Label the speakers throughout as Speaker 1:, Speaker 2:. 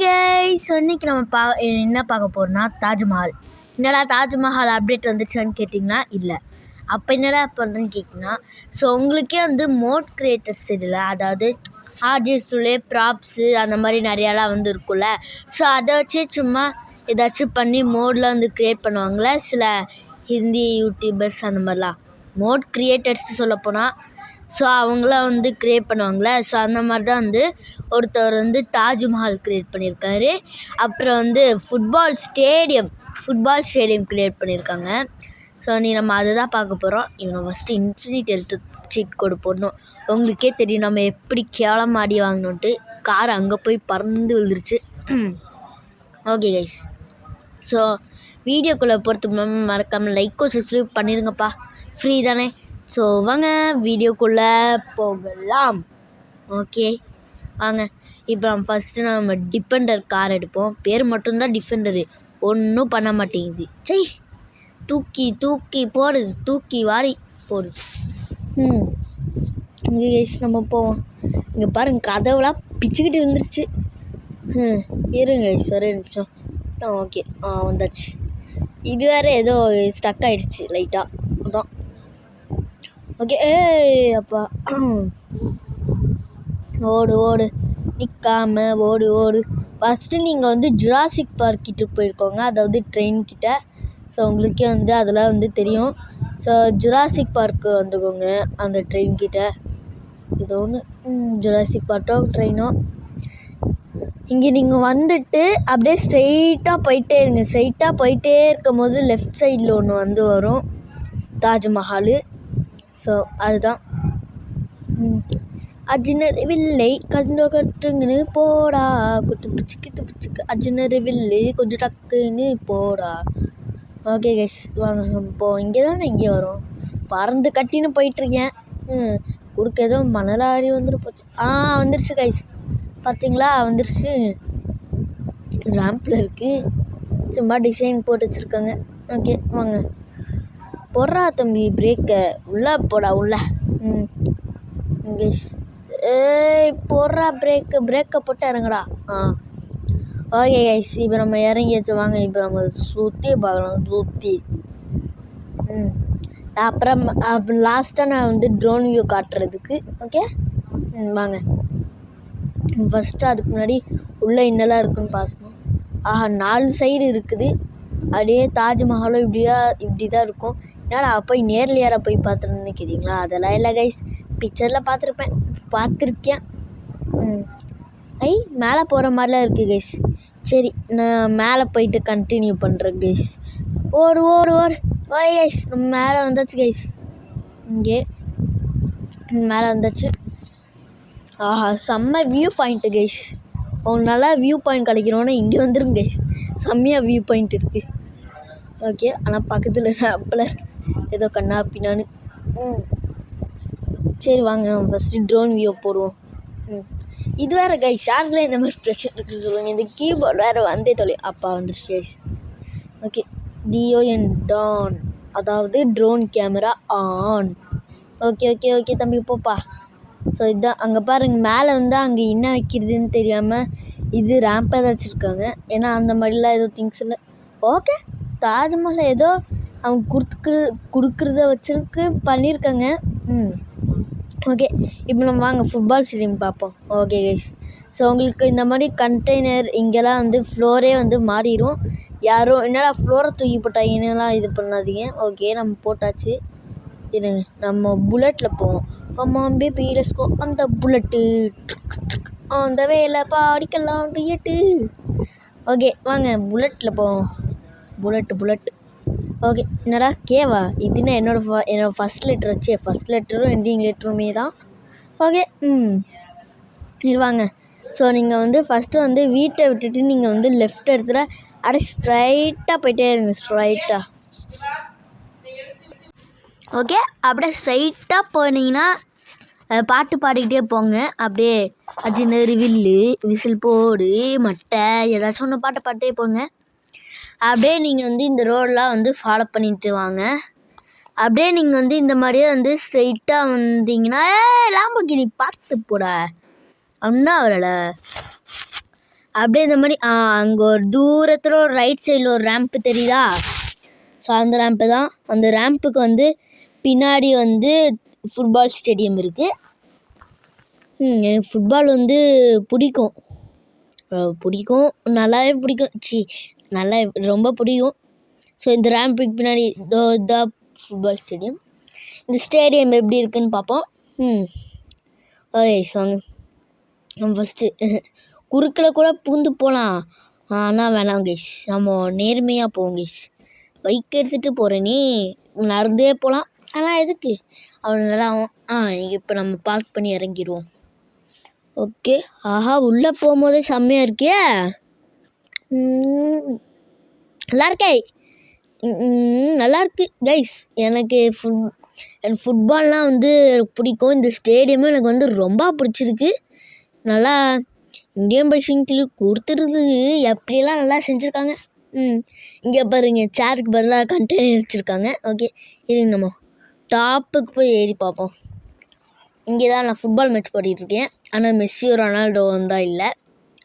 Speaker 1: Guys, இன்னைக்கு நம்ம என்ன பார்க்க போகிறோம்னா தாஜ்மஹால். என்னடா தாஜ்மஹால் அப்டேட் வந்துச்சான்னு கேட்டிங்கன்னா இல்லை. அப்போ என்னடா பண்ணுறேன்னு கேட்டிங்கன்னா, ஸோ உங்களுக்கே வந்து மோட் கிரியேட்டர்ஸ் இதில், அதாவது ஆர்ஜிஎஸ்லே ப்ராப்ஸு அந்த மாதிரி நிறையாலாம் வந்து இருக்கும்ல. ஸோ அதை வச்சு சும்மா ஏதாச்சும் பண்ணி மோடில் வந்து க்ரியேட் பண்ணுவாங்களே சில ஹிந்தி யூடியூபர்ஸ் அந்த மாதிரிலாம். மோட் கிரியேட்டர்ஸ் சொல்லப்போனால் ஸோ அவங்களாம் வந்து க்ரியேட் பண்ணுவாங்களே. ஸோ அந்த மாதிரி தான் வந்து ஒருத்தர் வந்து தாஜ்மஹால் க்ரியேட் பண்ணியிருக்காரு. அப்புறம் வந்து ஃபுட்பால் ஸ்டேடியம் க்ரியேட் பண்ணியிருக்காங்க. ஸோ நம்ம அதை தான் பார்க்க போகிறோம். இவனை ஃபஸ்ட்டு இன்ஃபினிட்டி ஹெல்த் சீட் கோடு போடணும். உங்களுக்கே தெரியும் நம்ம எப்படி கேவலமாக அடி வாங்கினோன்ட்டு. கார் அங்கே போய் பறந்து விழுந்துருச்சு. ஓகே கைஸ், ஸோ வீடியோக்குள்ளே பொறுத்து மறக்காமல் லைக்கோ சப்ஸ்கிரைப் பண்ணிடுங்கப்பா, ஃப்ரீ தானே. ஸோ வாங்க வீடியோக்குள்ளே போகலாம். ஓகே வாங்க. இப்போ நம்ம டிஃபெண்டர் கார் எடுப்போம். பேர் மட்டும்தான் டிஃபெண்டரு, ஒன்றும் பண்ண மாட்டேங்குது. சை, தூக்கி போடுது, தூக்கி வாரி போடுது. இங்கே கைஸ் நம்ம போவோம். இங்கே பாருங்க, கதவுலாம் பிச்சுக்கிட்டு வந்துருச்சு. இருங்க கைஸ் ஒரே நிமிஷம். ஓகே வந்தாச்சு. இது வேறு ஏதோ ஸ்டக் ஆகிடுச்சு லைட்டாக, அதான். ஓகே அப்பா, ஓடு நிற்காம ஓடு. ஃபஸ்ட்டு நீங்கள் வந்து ஜுராசிக் பார்க் கிட்ட போயிருக்கோங்க, அதாவது ட்ரெயின் கிட்ட. ஸோ உங்களுக்கே வந்து அதெல்லாம் வந்து தெரியும். ஸோ ஜுராசிக் பார்க்கு வந்துக்கோங்க, அந்த ட்ரெயின் கிட்ட. இது ஒன்று ஜுராசிக் பார்க்கோ ட்ரெயினோ. இங்கே நீங்கள் வந்துட்டு அப்படியே ஸ்ட்ரெயிட்டாக போயிட்டே இருங்க. ஸ்ட்ரெயிட்டாக போயிட்டே இருக்கும் போது லெஃப்ட் சைடில் ஒன்று வந்து வரும் தாஜ்மஹால். ஸோ அதுதான். அர்ஜுனர் வில்லை கட்டுங்கன்னு போடா, குத்து அர்ஜுனர் வில்லு கொஞ்சம் டக்குன்னு போடா. ஓகே கைஸ் வாங்க இப்போது இங்கே தானே இங்கே வரும். பறந்து கட்டின்னு போயிட்டுருக்கேன். குறுக்க ஏதோ மணலாடி வந்துட்டு போச்சு. வந்துருச்சு கைஸ், பார்த்தீங்களா வந்துருச்சு. ரேம்பில் இருக்குது, சும்மா டிசைன் போட்டு வச்சுருக்காங்க. ஓகே வாங்க. போடுறா தம்பி பிரேக்கை, உள்ளே போடா உள்ள. கைஸ் போடுறா பிரேக்கை போட்டு இறங்குடா. ஓகே கைஸ், இப்போ நம்ம இறங்கியாச்சு. வாங்க இப்போ நம்ம சுற்றி பார்க்கலாம். சுற்றி அப்புறம் லாஸ்ட்டாக நான் வந்து ட்ரோன் வியூ காட்டுறதுக்கு. ஓகே வாங்க. ஃபஸ்ட்டு அதுக்கு முன்னாடி உள்ளே என்னெல்லாம் இருக்குதுன்னு பார்க்கணும். 4 சைடு இருக்குது. அப்படியே தாஜ்மஹாலும் இப்படி தான் இருக்கும். என்னடா போய் நேர்லையாடா போய் பார்த்துன்னு நினைக்கிறீங்களா? அதெல்லாம் இல்லை கைஸ், பிக்சரில் பார்த்துருக்கேன். மேலே போகிற மாதிரிலாம் இருக்குது கைஸ். சரி, நான் மேலே போயிட்டு கண்டினியூ பண்ணுறேன் கைஸ். ஓடு ஓய் கைஸ், நம்ம மேலே வந்தாச்சு கைஸ். இங்கே மேலே வந்தாச்சு. செம்ம வியூ பாயிண்ட்டு கைஸ். உங்களுக்கு நல்லா வியூ பாயிண்ட் கிடைக்கணுன்னா இங்கே வந்துடும் கைஸ். செம்மையாக வியூ பாயிண்ட் இருக்குது. ஓகே, ஆனால் பக்கத்தில் அப்பல ஏதோ கண்ணா பின்னான்னு. சரி வாங்க ஃபஸ்ட்டு ட்ரோன் வியூ போடுவோம். இது வேறு கைஸ், யாரில் இந்த மாதிரி பிரச்சனை இருக்குது சொல்லுங்கள். இந்த கீபோர்டு வேறு வந்தே அப்பா வந்துருச்சு கைஸ். ஓகே, டிஓஎன் டான், அதாவது ட்ரோன் கேமரா ஆன். ஓகே தம்பி போப்பா. ஸோ இதுதான் அங்கே பாருங்கள், மேலே வந்து அங்கே என்ன வைக்கிறதுன்னு தெரியாமல் இது ரேம்ப் ஏதாச்சும் இருக்காங்க. ஏன்னா அந்த மாதிரிலாம் ஏதோ திங்ஸ் இல்லை. ஓகே, தாஜ்மஹால் ஏதோ அவங்க கொடுக்குறத வச்சுருக்கு பண்ணியிருக்காங்க. ஓகே, இப்போ நம்ம வாங்க ஃபுட்பால் ஸ்டேடியம் பார்ப்போம். ஓகே கைஸ், ஸோ உங்களுக்கு இந்த மாதிரி கண்டெய்னர் இங்கெல்லாம் வந்து ஃப்ளோரே வந்து மாறிடும். யாரும் என்னடா ஃப்ளோரை தூக்கி போட்டாங்கன்னெலாம் இது பண்ணாதீங்க. ஓகே நம்ம போட்டாச்சு. இருங்க நம்ம புல்லட்டில் போவோம். கம்மான் பேபி லெட்ஸ் கோ அந்த புல்லட்டு, அந்த வேலை பாடிக்கலாம் டியட்டு. ஓகே வாங்க புல்லட்டில் போவோம். புல்லட்டு. ஓகே, என்னடா கேவா இதுன்னா என்னோடய ஃபஸ்ட் லெட்டர் வச்சு, ஃபஸ்ட் லெட்டரும் எண்டிங் லெட்டருமே தான். ஓகே இது வாங்க. ஸோ நீங்கள் வந்து ஃபஸ்ட்டு வந்து வீட்டை விட்டுட்டு நீங்கள் வந்து லெஃப்ட் எடுத்துல அப்படியே ஸ்ட்ரைட்டாக போயிட்டே இருங்க. ஸ்ட்ரைட்டாக ஓகே, அப்படியே ஸ்ட்ரைட்டாக போனீங்கன்னா பாட்டு பாடிக்கிட்டே போங்க. அப்படியே அர்ஜுனர் வில்லு விசில் போடு மட்டை ஏதாச்சும் ஒன்று பாட்டு பாட்டே போங்க. அப்படியே நீங்கள் வந்து இந்த ரோடெலாம் வந்து ஃபாலோ பண்ணிட்டு வாங்க. அப்படியே நீங்கள் வந்து இந்த மாதிரியே வந்து ஸ்ட்ரெயிட்டாக வந்தீங்கன்னா லாம்பர்கினி பார்த்து போட. அப்படின்னா அவரோட அப்படியே இந்த மாதிரி அங்கே ஒரு தூரத்தில் ஒரு ரைட் சைடில் ஒரு ரேம்ப்பு தெரியுதா? ஸோ அந்த ரேம்ப்பு தான். அந்த ரேம்ப்புக்கு வந்து பின்னாடி வந்து ஃபுட்பால் ஸ்டேடியம் இருக்குது. எனக்கு ஃபுட்பால் வந்து பிடிக்கும், நல்லாவே பிடிக்கும். நல்லா ரொம்ப பிடிக்கும். ஸோ இந்த ரேம்புக்கு பின்னாடி த ஃபுட்பால் ஸ்டேடியம். இந்த ஸ்டேடியம் எப்படி இருக்குன்னு பார்ப்போம். ஓகே வாங்க. நம்ம ஃபஸ்ட்டு குறுக்கில் கூட பூந்து போகலாம், ஆனால் வேணாம் கைஸ். நம்ம நேர்மையாக போவோம் கைஸ். பைக் எடுத்துகிட்டு போகிறேனே, நடந்தே போகலாம். ஆனால் எதுக்கு அவ்வளோ நேரம் ஆகும். இப்போ நம்ம பார்க் பண்ணி இறங்கிடுவோம். ஓகே. ஆஹா, உள்ளே போகும்போதே செம்மையாக இருக்கே. நல்லாயிருக்கே, நல்லாயிருக்கு கைஸ். எனக்கு ஃபுட்பால்லாம் வந்து பிடிக்கும். இந்த ஸ்டேடியமும் எனக்கு வந்து ரொம்ப பிடிச்சிருக்கு. நல்லா இந்தியன் பைக்கிங் கொடுத்துருக்கு. எப்படியெல்லாம் நல்லா செஞ்சுருக்காங்க. இங்கே பாருங்க, சேருக்கு பதிலாக கண்டெய்னர் வச்சுருக்காங்க. ஓகே, இருங்க நம்ம டாப்புக்கு போய் ஏறி பார்ப்போம். இங்கே தான் நான் ஃபுட்பால் மேட்ச் போட்டிகிட்ருக்கேன். ஆனால் மெஸ்ஸியோ ரொனால்டோ தான் இல்லை.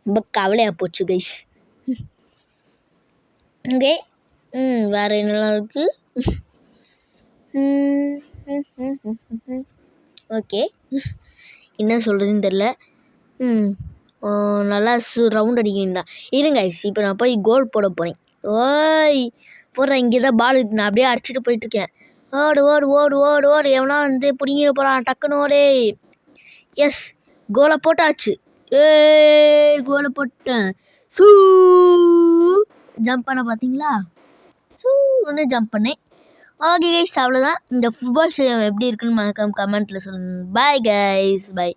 Speaker 1: ரொம்ப கவலையாக போச்சு கைஸ். ஓகே, வேறு என்னெல்லாம் இருக்குது? ஓகே, என்ன சொல்கிறதுன்னு தெரில. நல்லா ரவுண்ட் அடிக்கிறீங்க தான். இருங்க கைஸ், இப்போ நான் போய் கோல் போட போகிறேன். போடுறேன். இங்கே தான் பால் இருக்குது. நான் அப்படியே அடிச்சுட்டு போயிட்டுருக்கேன். ஓடு ஓடு ஓடு ஓடு ஓடு. எவனா வந்து பிடிங்கிட போகிறான், டக்குன்னு ஓடே. எஸ், கோலை போட்டாச்சு. கோலை போட்டேன். ஜம்ப் பண்ண பார்த்தீங்களா? ஒன்று ஜம்ப் பண்ணேன். ஓகே கைஸ், அவ்வளோதான். இந்த ஃபுட்பால் ஸ்டேடியம் எப்படி இருக்குன்னு மறக்காம கமெண்ட்டில் சொல்லுங்கள். பாய் கைஸ், பாய்.